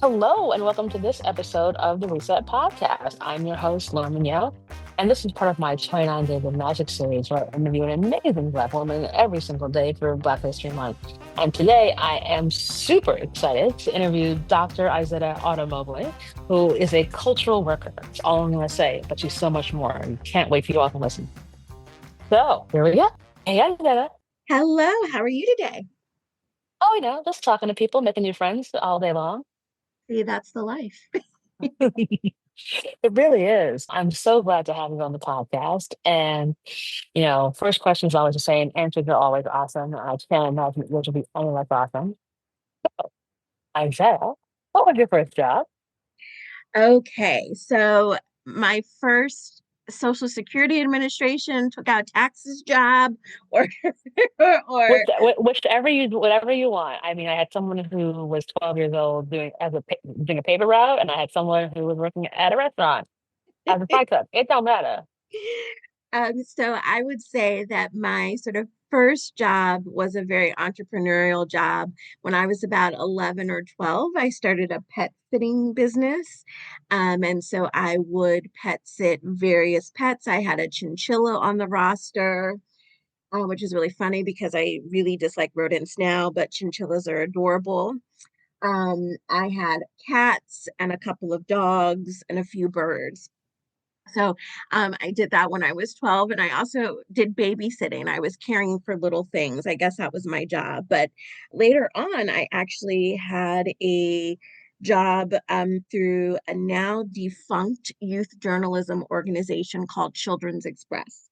Hello, and welcome to this episode of the Reset Podcast. I'm your host, Lauren Mignell, and this is part of my 29 Days of Magic series where I interview an amazing Black woman every single day for Black History Month. And today I am super excited to interview Dr. Izetta Mobley, who is a cultural worker. That's all I'm going to say, but she's so much more, and can't wait for you all to listen. So here we go. Hey, Izetta. Hello, how are you today? Oh, just talking to people, making new friends all day long. See, that's the life. It really is. I'm so glad to have you on the podcast. And, first question is always the same. Answers are always awesome. I can't imagine that yours will be any less awesome. Isaiah, what was your first job? Okay, so my first Social Security Administration took out taxes job or or Whatever you want. I mean, I had someone who was 12 years old doing a paper route, and I had someone who was working at a restaurant as a fry cook. It don't matter. so I would say that my sort of first job was a very entrepreneurial job. When I was about 11 or 12, I started a pet sitting business. And so I would pet sit various pets. I had a chinchilla on the roster, which is really funny because I really dislike rodents now, but chinchillas are adorable. I had cats and a couple of dogs and a few birds. So I did that when I was 12, and I also did babysitting. I was caring for little things. I guess that was my job. But later on, I actually had a job through a now defunct youth journalism organization called Children's Express.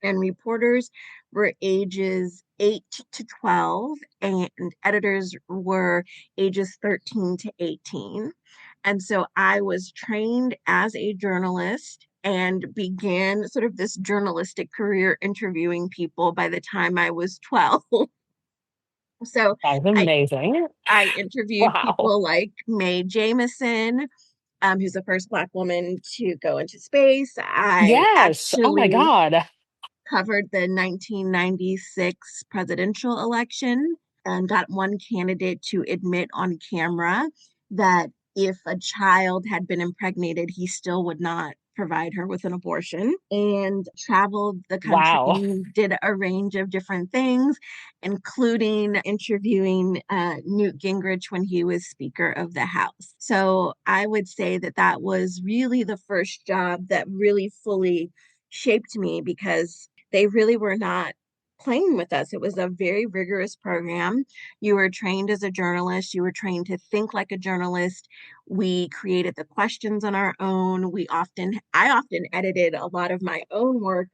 And reporters were ages 8 to 12, and editors were ages 13 to 18. And so I was trained as a journalist and began sort of this journalistic career interviewing people by the time I was 12. So That's I amazing. I interviewed Wow. people like Mae Jemison, who's the first Black woman to go into space. I Yes. Oh my actually God. covered the 1996 presidential election and got one candidate to admit on camera that if a child had been impregnated, he still would not provide her with an abortion, and traveled the country Wow. and did a range of different things, including interviewing Newt Gingrich when he was Speaker of the House. So I would say that that was really the first job that really fully shaped me because they really were not playing with us. It was a very rigorous program. You were trained as a journalist, you were trained to think like a journalist. We created the questions on our own. I often edited a lot of my own work.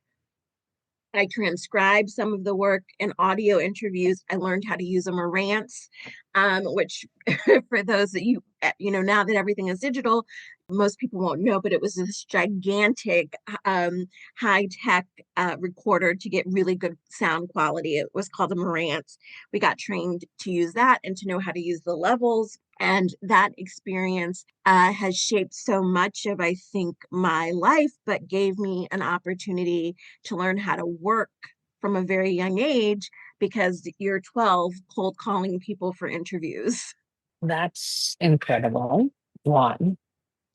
I transcribed some of the work in audio interviews. I learned how to use a Marantz, which for those that now that everything is digital, most people won't know, but it was this gigantic, high tech recorder to get really good sound quality. It was called a Marantz. We got trained to use that and to know how to use the levels. And that experience has shaped so much of, I think, my life, but gave me an opportunity to learn how to work from a very young age because you're 12 cold calling people for interviews. That's incredible. One.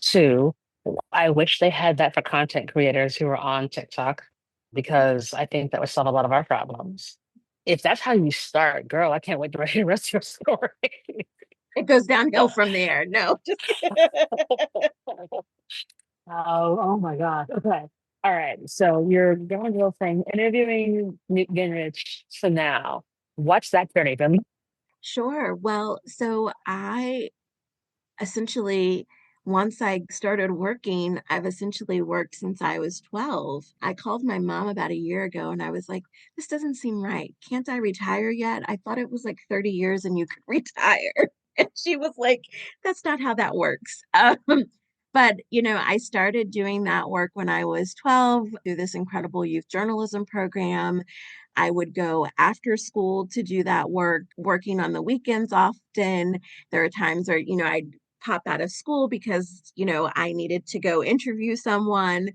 Two, I wish they had that for content creators who are on TikTok because I think that would solve a lot of our problems. If that's how you start, girl, I can't wait to hear the rest of your story. It goes downhill from there. No, just Oh my God. Okay. All right. So you're going to thing, interviewing Newt Gingrich. So now, what's that journey been? sure. Well, so I essentially, once I started working, I've essentially worked since I was 12. I called my mom about a year ago and I was like, this doesn't seem right. Can't I retire yet? I thought it was like 30 years and you could retire. And she was like, that's not how that works. But, I started doing that work when I was 12 through this incredible youth journalism program. I would go after school to do that work, working on the weekends often. There are times where, I'd pop out of school because, I needed to go interview someone.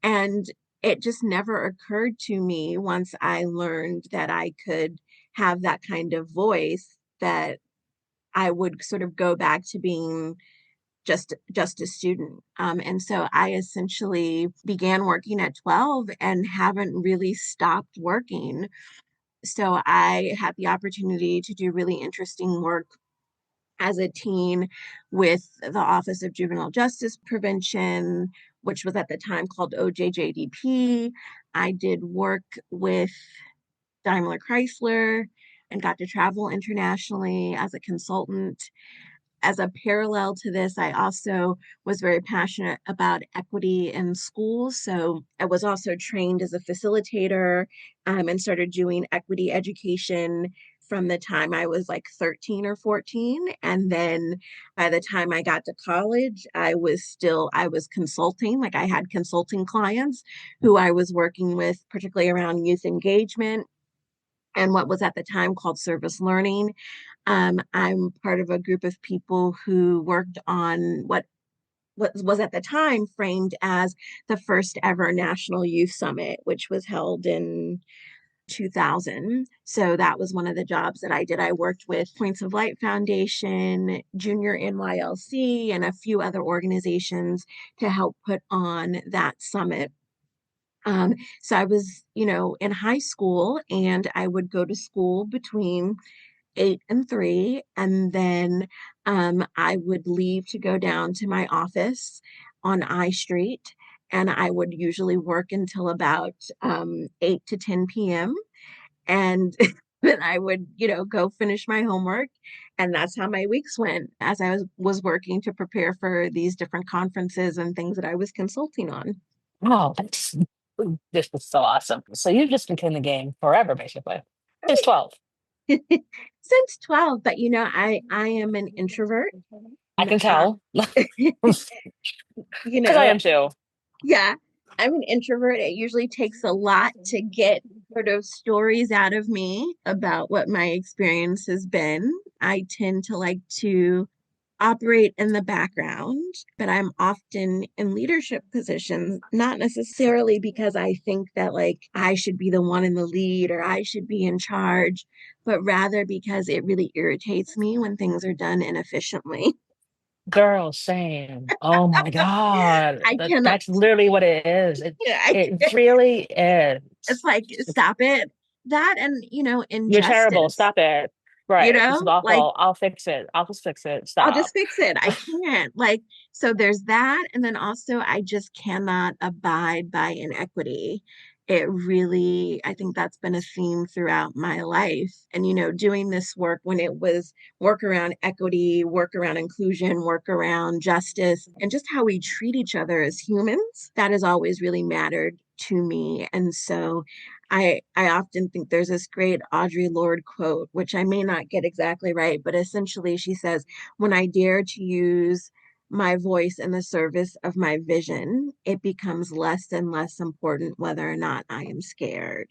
And it just never occurred to me once I learned that I could have that kind of voice that I would sort of go back to being just a student. And so I essentially began working at 12 and haven't really stopped working. So I had the opportunity to do really interesting work as a teen with the Office of Juvenile Justice Prevention, which was at the time called OJJDP. I did work with Daimler Chrysler and got to travel internationally as a consultant. As a parallel to this, I also was very passionate about equity in schools. So I was also trained as a facilitator, and started doing equity education from the time I was like 13 or 14. And then by the time I got to college, I was consulting, like I had consulting clients who I was working with, particularly around youth engagement and what was at the time called service learning. I'm part of a group of people who worked on what was at the time framed as the first ever National Youth Summit, which was held in 2000. So that was one of the jobs that I did. I worked with Points of Light Foundation, Junior NYLC, and a few other organizations to help put on that summit. So I was, in high school, and I would go to school between 8 and 3. And then I would leave to go down to my office on I Street. And I would usually work until about 8 to 10 p.m. And then I would, go finish my homework. And that's how my weeks went as I was working to prepare for these different conferences and things that I was consulting on. Oh, this is so awesome. So you've just been in the game forever, basically. Since 12. Since 12, but I am an introvert. I can Uh, tell. Because you I know, am too. yeah, I'm an introvert. It usually takes a lot to get sort of stories out of me about what my experience has been. I tend to like to operate in the background, but I'm often in leadership positions, not necessarily because I think that like I should be the one in the lead or I should be in charge, but rather because it really irritates me when things are done inefficiently. Girl, same. Oh my God. I cannot, That's literally what it is. I, It really is. it's like, stop it. That and, You're terrible. injustice, Stop it. Right. This is like awful. I'll fix it. I'll just fix it. I'll just Stop. fix it. I can't. Like, so there's that. And then also, I just cannot abide by inequity. It really, I think that's been a theme throughout my life. And, doing this work when it was work around equity, work around inclusion, work around justice, and just how we treat each other as humans, that has always really mattered to me. And so I often think there's this great Audre Lorde quote, which I may not get exactly right, but essentially she says, when I dare to use my voice in the service of my vision, it becomes less and less important whether or not I am scared.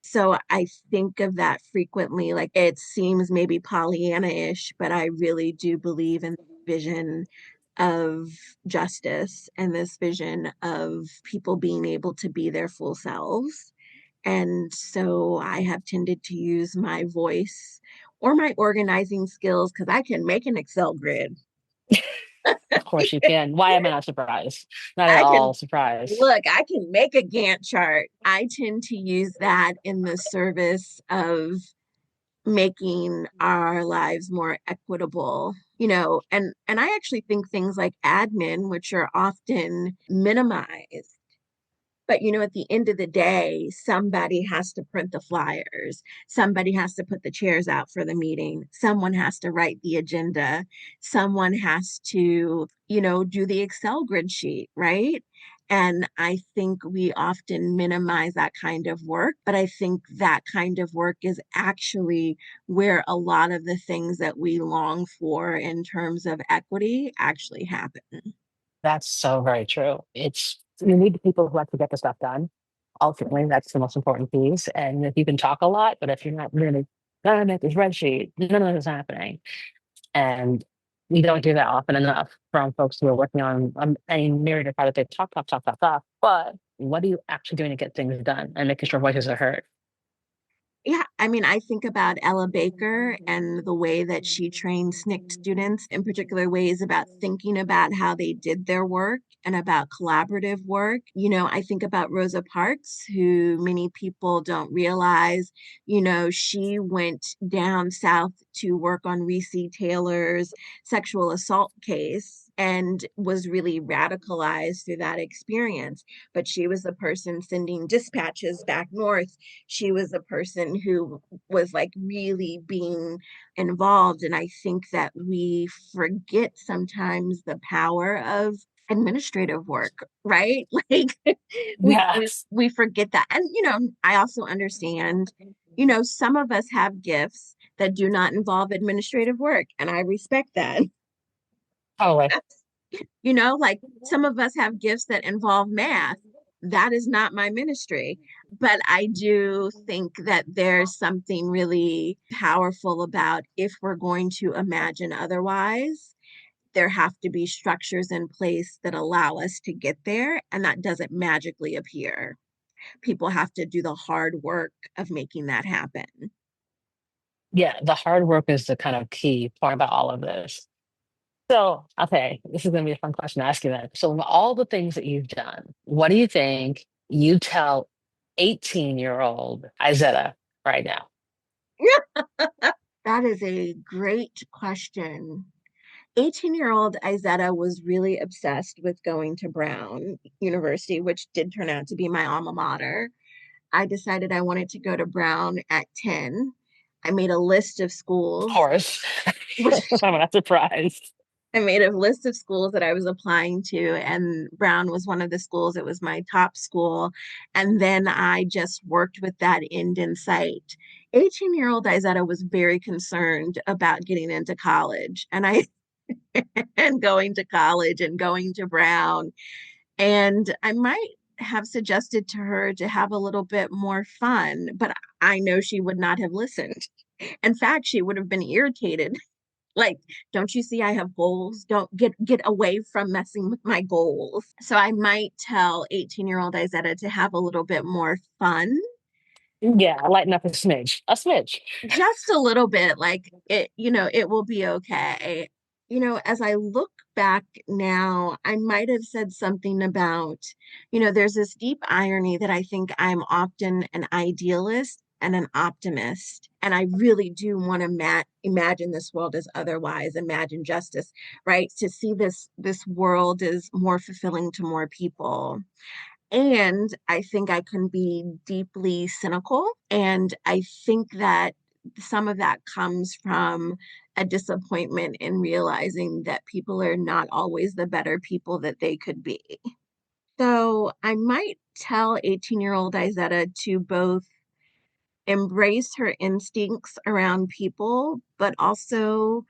So I think of that frequently. Like it seems maybe Pollyanna-ish, but I really do believe in the vision of justice and this vision of people being able to be their full selves. And so I have tended to use my voice or my organizing skills because I can make an Excel grid. Of course you can. Why am I not surprised? Not at I can all surprised. look, I can make a Gantt chart. I tend to use that in the service of making our lives more equitable, and I actually think things like admin, which are often minimized. But at the end of the day, somebody has to print the flyers. Somebody has to put the chairs out for the meeting. Someone has to write the agenda. Someone has to, do the Excel grid sheet, right? And I think we often minimize that kind of work, but I think that kind of work is actually where a lot of the things that we long for in terms of equity actually happen. That's so very true. You need the people who have to get the stuff done. Ultimately, that's the most important piece. And if you can talk a lot, but if you're not really gonna make a spreadsheet, none of this is happening. And we don't do that often enough from folks who are working on any myriad of projects. They talk, talk, talk, talk, talk. But what are you actually doing to get things done and making sure voices are heard? Yeah, I mean, I think about Ella Baker and the way that she trained SNCC students in particular ways about thinking about how they did their work and about collaborative work. I think about Rosa Parks, who many people don't realize, she went down south to work on Reese Taylor's sexual assault case and was really radicalized through that experience. But she was the person sending dispatches back north. She was a person who was like really being involved. And I think that we forget sometimes the power of administrative work, right? Like we we Yes. we forget that. And I also understand, some of us have gifts that do not involve administrative work, and I respect that. Totally. Like some of us have gifts that involve math. That is not my ministry. But I do think that there's something really powerful about if we're going to imagine otherwise, there have to be structures in place that allow us to get there. And that doesn't magically appear. People have to do the hard work of making that happen. Yeah, the hard work is the kind of key part about all of this. So, okay, this is going to be a fun question to ask you then. So, of all the things that you've done, what do you think you tell 18-year-old Izetta right now? That is a great question. 18-year-old Izetta was really obsessed with going to Brown University, which did turn out to be my alma mater. I decided I wanted to go to Brown at 10. I made a list of Of schools. course. I'm not surprised. I made a list of schools that I was applying to, and Brown was one of the schools. It was my top school. And then I just worked with that end in sight. 18-year-old Izetta was very concerned about getting into college. And I and going to college and going to Brown. And I might have suggested to her to have a little bit more fun, but I know she would not have listened. In fact, she would have been irritated. Like, don't you see I have goals? Don't get away from messing with my goals. So I might tell 18-year-old Izetta to have a little bit more fun, Yeah, lighten up a smidge. A smidge. just a little bit, like it will be okay. As I look back now, I might have said something about, there's this deep irony that I think I'm often an idealist and an optimist, and I really do want to imagine this world as otherwise, imagine justice, right? To see this world is more fulfilling to more people. And I think I can be deeply cynical. And I think that some of that comes from a disappointment in realizing that people are not always the better people that they could be. So I might tell 18-year-old Izetta to both embrace her instincts around people, but also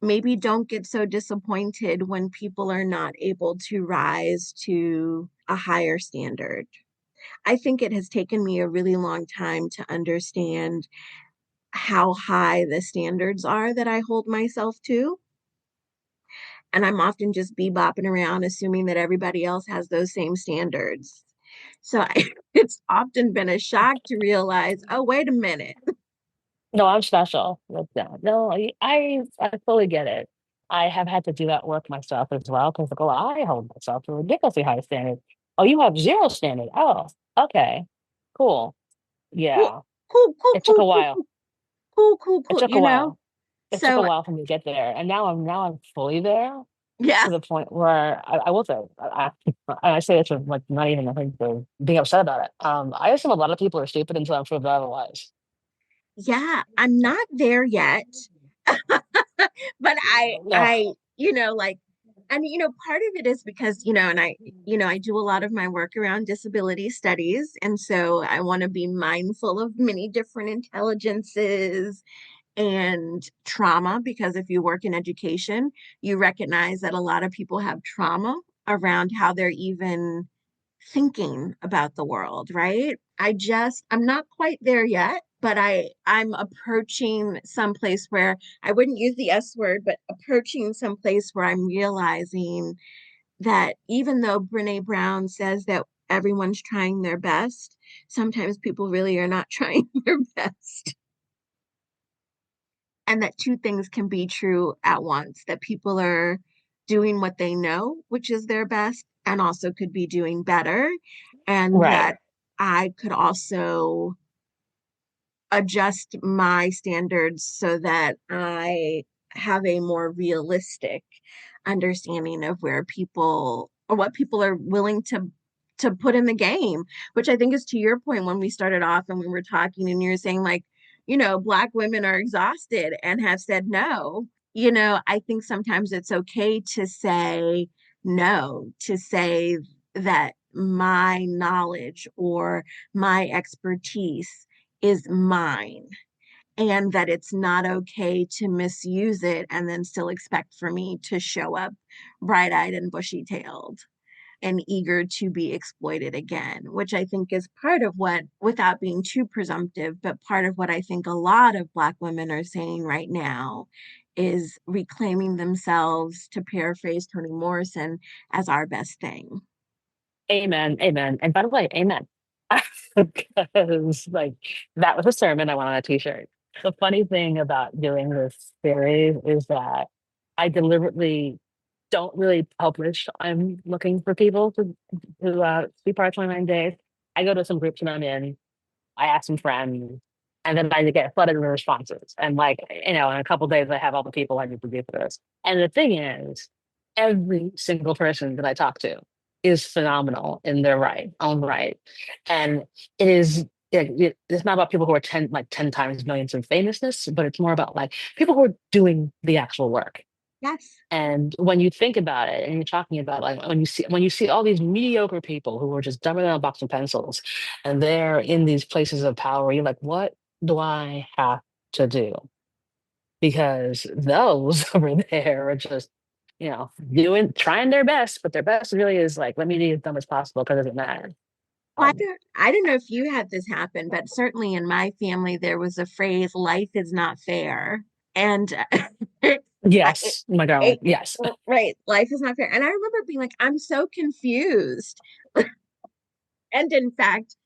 maybe don't get so disappointed when people are not able to rise to a higher standard. I think it has taken me a really long time to understand how high the standards are that I hold myself to. And I'm often just bebopping around, assuming that everybody else has those same standards. It's often been a shock to realize, oh, wait a minute. No, I'm special with that. No, I fully get it. I have had to do that work myself as well because like, oh, I hold myself to a ridiculously high standard. Oh, you have zero standard. Oh, okay, cool. Cool, Yeah, cool, cool, it took cool, a cool, while. cool, cool, cool, It cool. took a while. It took a So while for me to get there, and now I'm fully there yeah, to the point where I will say I say this with like not even I think being upset about it. I assume a lot of people are stupid until I'm proved otherwise. yeah, I'm not there yet. But No, like, and part of it is because, and I do a lot of my work around disability studies. And so I want to be mindful of many different intelligences and trauma, because if you work in education, you recognize that a lot of people have trauma around how they're even thinking about the world, right? I'm not quite there yet, but I'm approaching some place where I wouldn't use the S word, but approaching some place where I'm realizing that even though Brene Brown says that everyone's trying their best, sometimes people really are not trying their best. And that two things can be true at once, that people are doing what they know, which is their best, and also could be doing better. And Right. that I could also adjust my standards so that I have a more realistic understanding of where people or what people are willing to put in the game, which I think is to your point when we started off and we were talking and you were saying like, Black women are exhausted and have said no. I think sometimes it's okay to say no, to say that my knowledge or my expertise is mine and that it's not okay to misuse it and then still expect for me to show up bright-eyed and bushy-tailed and eager to be exploited again, which I think is part of what, without being too presumptive, but part of what I think a lot of Black women are saying right now is reclaiming themselves, to paraphrase Toni Morrison, as our best thing. Amen. Amen. And by the way, amen. Because like that was a sermon I want on a t-shirt. The funny thing about doing this series is that I deliberately don't really publish. I'm looking for people to be part of 29 days. I go to some groups that I'm in, I ask some friends, and then I get flooded with responses. And like, in a couple days, I have all the people I need to do for this. And the thing is, every single person that I talk to is phenomenal in their own right. And it's not about people who are 10 times millions in famousness, but it's more about like people who are doing the actual work. Yes. And when you think about it, and you're talking about like when you see all these mediocre people who are just dumber than a box of pencils, and they're in these places of power, you're like, what do I have to do? Because those over there are just, doing trying their best, but their best really is like, let me be as dumb as possible because it doesn't matter. Well, Um, I don't know if you had this happen, but certainly in my family, there was a phrase, life is not fair. And I, yes, my darling, it, yes. right, life is not fair. And I remember being like, I'm so confused. And in fact,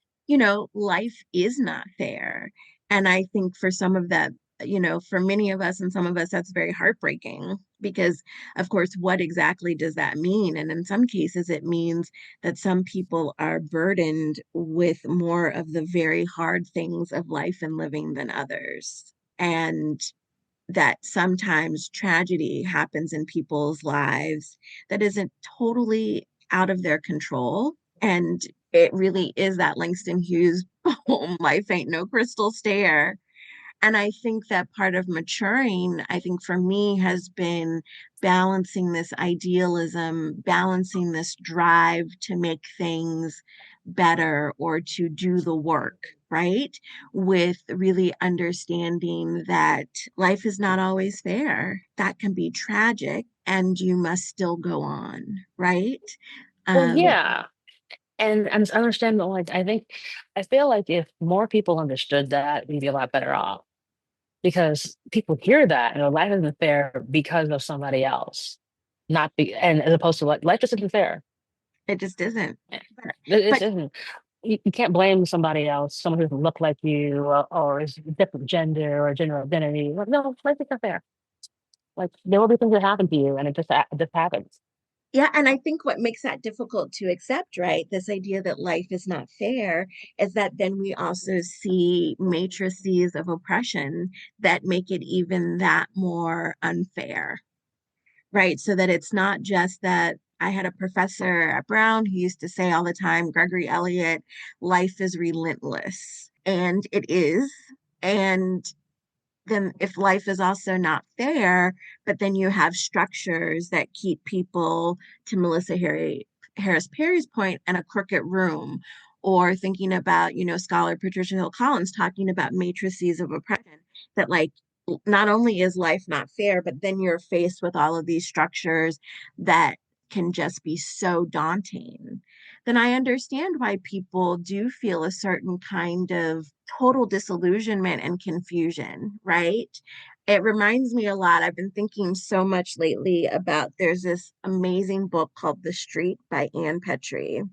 life is not fair. And I think for some of that, for many of us and some of us, that's very heartbreaking because, of course, what exactly does that mean? And in some cases, it means that some people are burdened with more of the very hard things of life and living than others. And that sometimes tragedy happens in people's lives that isn't totally out of their control. And it really is that Langston Hughes poem, Life Ain't No Crystal Stair. And I think that part of maturing, I think for me, has been balancing this idealism, balancing this drive to make things better or to do the work, right? With really understanding that life is not always fair. That can be tragic and you must still go on, right? Well, Um, yeah. And it's understandable. Like I feel like if more people understood that, we'd be a lot better off. Because people hear that and life isn't fair because of somebody else, not be and as opposed to like life just isn't fair. it just isn't. Eh, it But isn't. You can't blame somebody else, someone who doesn't look like you or is a different gender or gender identity. Like, no, life is not fair. Like there will be things that happen to you, and it just happens. yeah, and I think what makes that difficult to accept, right? This idea that life is not fair is that then we also see matrices of oppression that make it even that more unfair, right? So that it's not just that I had a professor at Brown who used to say all the time, Gregory Elliott, life is relentless. And it is. And then if life is also not fair, but then you have structures that keep people, to Harris Perry's point, in a crooked room, or thinking about, scholar Patricia Hill Collins talking about matrices of oppression, that like not only is life not fair, but then you're faced with all of these structures that can just be so daunting, then I understand why people do feel a certain kind of total disillusionment and confusion, right? It reminds me a lot. I've been thinking so much lately about there's this amazing book called The Street by Ann Petrie.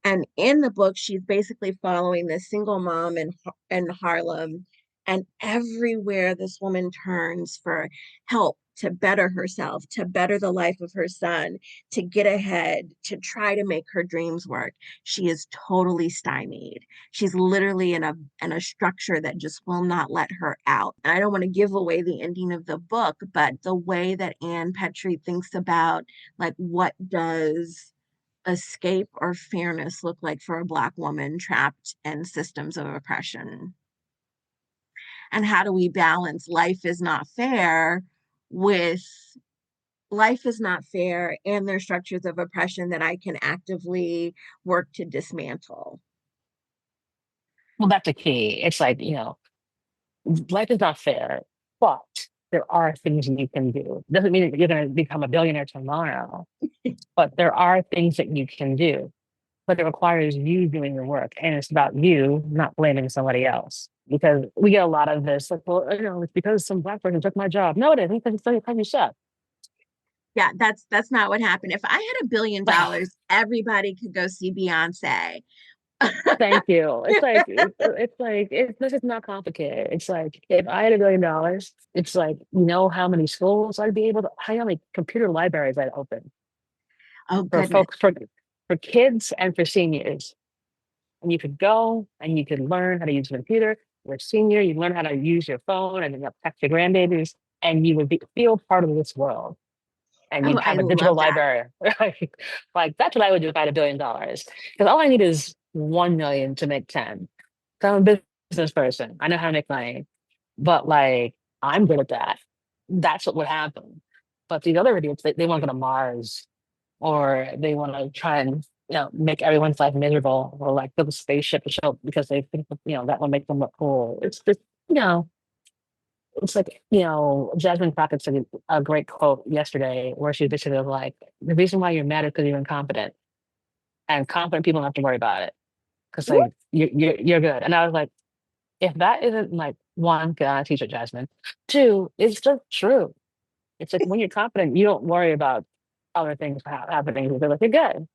And in the book, she's basically following this single mom in Harlem. And everywhere this woman turns for help to better herself, to better the life of her son, to get ahead, to try to make her dreams work, she is totally stymied. She's literally in a structure that just will not let her out. And I don't want to give away the ending of the book, but the way that Ann Petrie thinks about like what does escape or fairness look like for a Black woman trapped in systems of oppression? And how do we balance with life is not fair and there's structures of oppression that I can actively work to dismantle? Well, that's the key. It's like, life is not fair, but there are things you can do. Doesn't mean that you're going to become a billionaire tomorrow, but there are things that you can do. But it requires you doing the work. And it's about you, not blaming somebody else. Because we get a lot of this, like, well, it's because some Black person took my job. No, it isn't, because it's because you suck. Yeah, that's not what happened. If I had $1 billion, everybody could go see Beyonce. Thank you. This is not complicated. It's like if I had $1 billion, it's like how many schools I'd be able to, how many computer libraries I'd open Oh for goodness. folks for kids and for seniors. And you could go and you could learn how to use a computer. You're a senior, you learn how to use your phone and then text your grandbabies, and you would feel part of this world. And Oh, you'd I have a digital love that. library. Like that's what I would do if I had $1 billion. Because all I need is 1 million to make 10. So I'm a business person. I know how to make money, but like I'm good at that. That's what would happen. But these other idiots, they want to go to Mars, or they want to try and make everyone's life miserable, or like build a spaceship to show because they think that will make them look cool. It's just you know it's like Jasmine Crockett said a great quote yesterday where she basically was like, the reason why you're mad is because you're incompetent, and competent people don't have to worry about it because Woo. like you're good. And I was like, if that isn't like one, get on a teacher, Jasmine. Two, it's just true. It's like when you're confident, you don't worry about other things happening. They're like, you're good.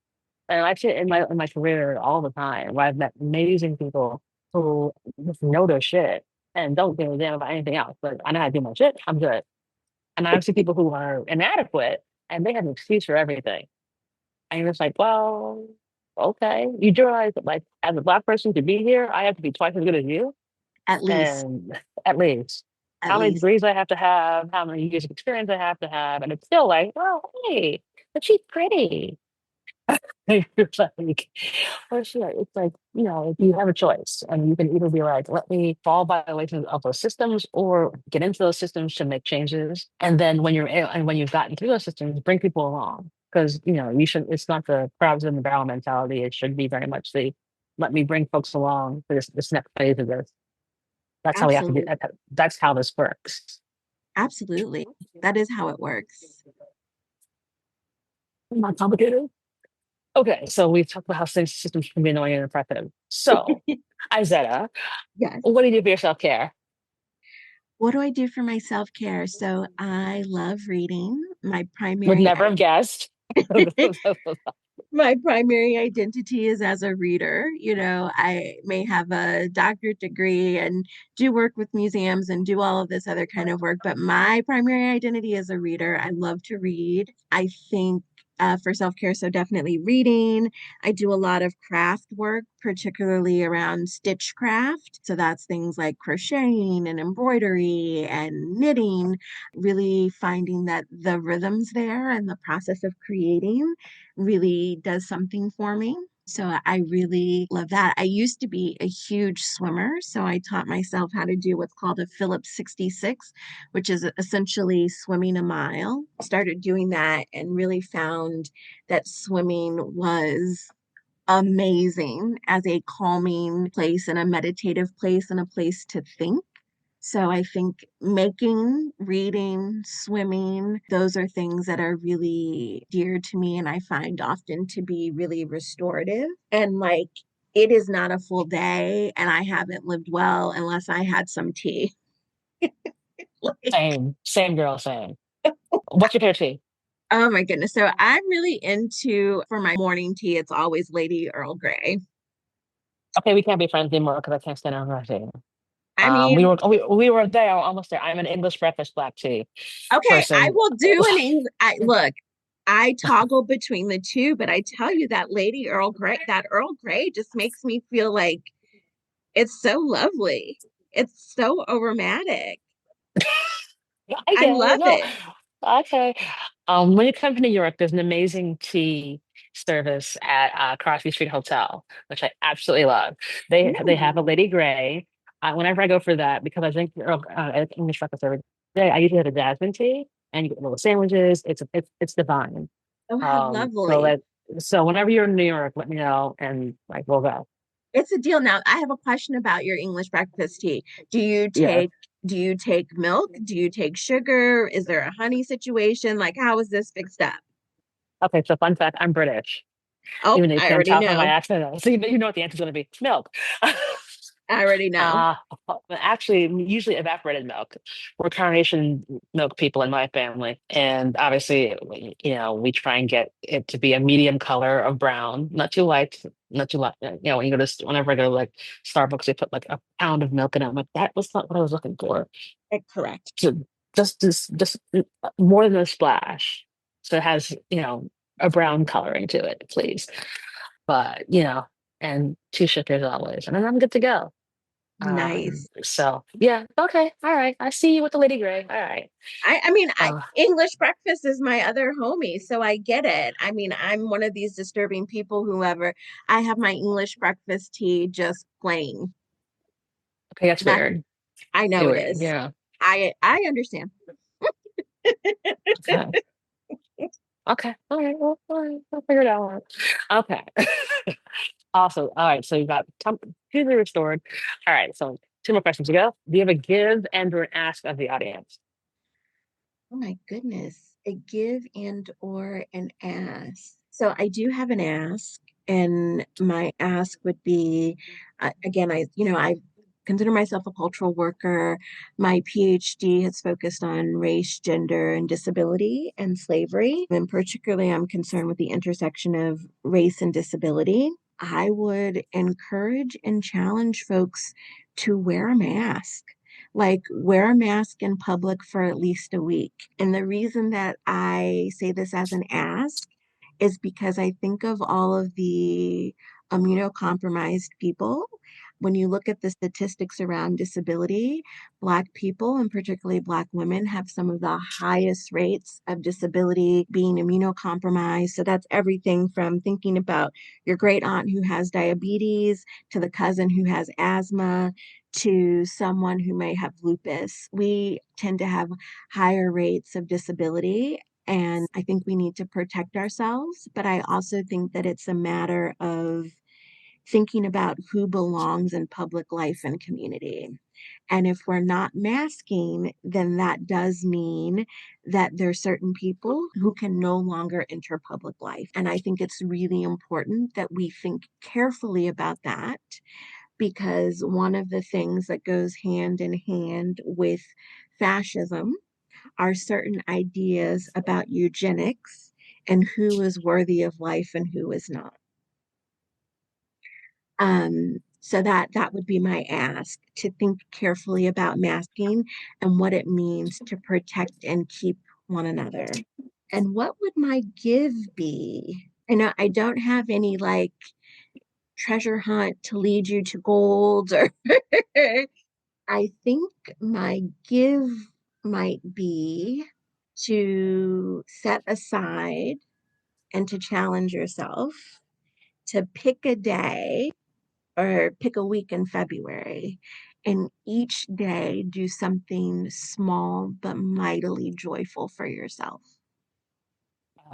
And I see it in my career all the time, where I've met amazing people who just know their shit and don't give a damn about anything else. But I know how to do my shit. I'm good. And I see people who are inadequate and they have an excuse for everything. And you're just like, well, okay. You do realize that, like, as a Black person to be here, I have to be twice as good as you, At least, and at least at how many least. degrees I have to have, how many years of experience I have to have, and it's still like, oh, hey, but she's pretty. It's like, for sure. It's like, if you have a choice and you can either be like, let me fall violations of those systems or get into those systems to make changes. And then when you've gotten through those systems, bring people along. Because, you should, it's not the crabs in the barrel mentality. It should be very much the let me bring folks along for this next phase of this. That's how we have to do Absolutely. that's how this works. Absolutely. That is how it works. Not complicated. Okay, so we've talked about how systems can be annoying and oppressive. So, Izetta, Yes. what do you do for your self care? What do I do for my self-care? So I love reading. Would never have guessed. My primary identity is as a reader. I may have a doctorate degree and do work with museums and do all of this other kind of work, but my primary identity is a reader. I love to read. I think for self care, so definitely reading. I do a lot of craft work, particularly around stitchcraft. So that's things like crocheting and embroidery and knitting, really finding that the rhythms there and the process of creating really does something for me. So I really love that. I used to be a huge swimmer, so I taught myself how to do what's called a Phillips 66, which is essentially swimming a mile. Started doing that and really found that swimming was amazing as a calming place and a meditative place and a place to think. So I think making, reading, swimming, those are things that are really dear to me and I find often to be really restorative. And like it is not a full day and I haven't lived well unless I had some tea. Like Same girl, same. What's your favorite tea? Oh my goodness. So I'm really into, for my morning tea, it's always Lady Earl Grey. Okay, we can't be friends anymore because I can't stand Earl Grey. I mean, We were there, almost there. I'm an English breakfast black tea okay, I person. will do an English. Look, I toggle between the two, but I tell you that Lady Earl Grey, that Earl Grey just makes me feel like it's so lovely. It's so aromatic. I I get it. love No, it. okay. When you come to New York, there's an amazing tea service at Crosby Street Hotel, which I absolutely love. They have a Ooh, Lady Grey. Whenever I go for that, because I drink English breakfast every day, I usually have a jasmine tea, and you get little sandwiches. It's divine. oh, how So lovely. that so whenever you're in New York, let me know, and like we'll go. It's a deal. Now, I have a question about your English breakfast tea. Do you Yeah. take do you take milk? Do you take sugar? Is there a honey situation? Like, how is this fixed up? Okay. So fun fact, I'm British. Oh, Even though you I can't already tell from my know. accent, so you know what the answer is going to be. It's milk. I already know. Uh, Actually, usually evaporated milk. We're carnation milk people in my family, and obviously, we try and get it to be a medium color of brown, not too light, not too light. When you go to whenever I go to like Starbucks, they put like a pound of milk in it. I'm like, that was not what I was looking for. Correct. So just more than a splash, so it has a brown coloring to it, please. But and two sugars always, and then I'm good to go. Nice. So yeah, okay, all right. I see you with the Lady Grey. All right. I mean, Uh, English breakfast is my other homie, so I get it. I mean, I'm one of these disturbing people, whoever, I have my English breakfast tea just plain. okay, that's That weird. I know it Weird. is. Yeah. I understand. Okay. Okay. All right. Well, all right. I'll figure it out. Okay. Awesome. All right. So you got completely restored. All right. So two more questions to go. Do you have a give and or an ask of the audience? Oh my goodness. A give and or an ask. So I do have an ask, and my ask would be, again, I consider myself a cultural worker. My PhD has focused on race, gender, and disability and slavery. And particularly, I'm concerned with the intersection of race and disability. I would encourage and challenge folks to wear a mask, like wear a mask in public for at least a week. And the reason that I say this as an ask is because I think of all of the immunocompromised people. When you look at the statistics around disability, Black people, and particularly Black women, have some of the highest rates of disability being immunocompromised. So that's everything from thinking about your great aunt who has diabetes to the cousin who has asthma to someone who may have lupus. We tend to have higher rates of disability. And I think we need to protect ourselves. But I also think that it's a matter of thinking about who belongs in public life and community. And if we're not masking, then that does mean that there are certain people who can no longer enter public life. And I think it's really important that we think carefully about that, because one of the things that goes hand in hand with fascism are certain ideas about eugenics and who is worthy of life and who is not. So that would be my ask, to think carefully about masking and what it means to protect and keep one another. And what would my give be? I know I don't have any like treasure hunt to lead you to gold or I think my give might be to set aside and to challenge yourself to pick a day or pick a week in February, and each day do something small but mightily joyful for yourself.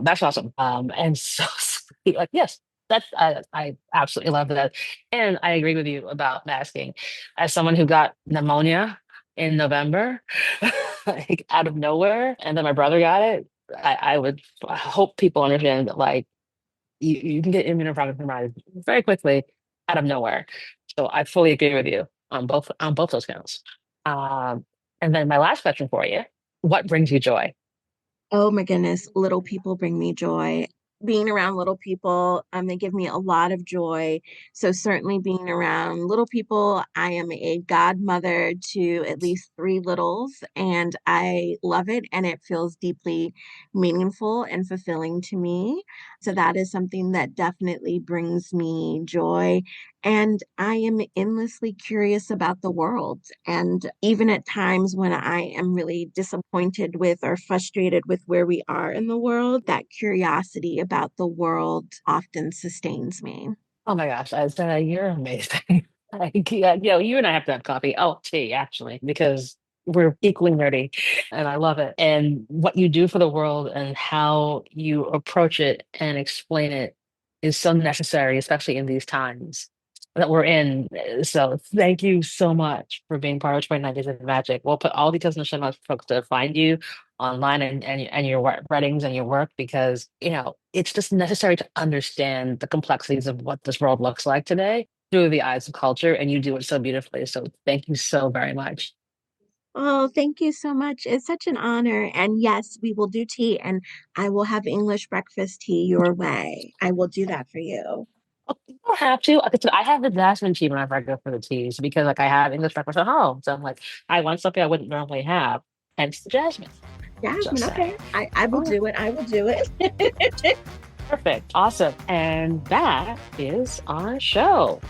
That's awesome. And so sweet. Like, yes, I absolutely love that. And I agree with you about masking. As someone who got pneumonia in November, like out of nowhere, and then my brother got it, I would hope people understand that like you can get immunocompromised very quickly out of nowhere. So I fully agree with you on both those counts. Um, and then my last question for you: what brings you joy? Oh my goodness, little people bring me joy. Being around little people, they give me a lot of joy. So certainly being around little people, I am a godmother to at least three littles, and I love it, and it feels deeply meaningful and fulfilling to me. So that is something that definitely brings me joy. And I am endlessly curious about the world. And even at times when I am really disappointed with or frustrated with where we are in the world, that curiosity about the world often sustains me. Oh my gosh, you're amazing. Yeah, you and I have to have coffee. Oh, tea, actually, because we're equally nerdy and I love it. And what you do for the world and how you approach it and explain it is so necessary, especially in these times that we're in. So thank you so much for being part of 29 Days of Magic. We'll put all details in the show notes for folks to find you online and your writings and your work because it's just necessary to understand the complexities of what this world looks like today through the eyes of culture, and you do it so beautifully. So thank you so very much. Oh, thank you so much. It's such an honor. And yes, we will do tea, and I will have English breakfast tea your way. I will do that for you. Oh, you don't have to. I have the jasmine tea whenever I go for the teas because like I have English breakfast at home. So I'm like, I want something I wouldn't normally have. Hence the jasmine. Just Jasmine, saying. okay. I will Oh, do it. I will do it. perfect. Awesome. And that is our show.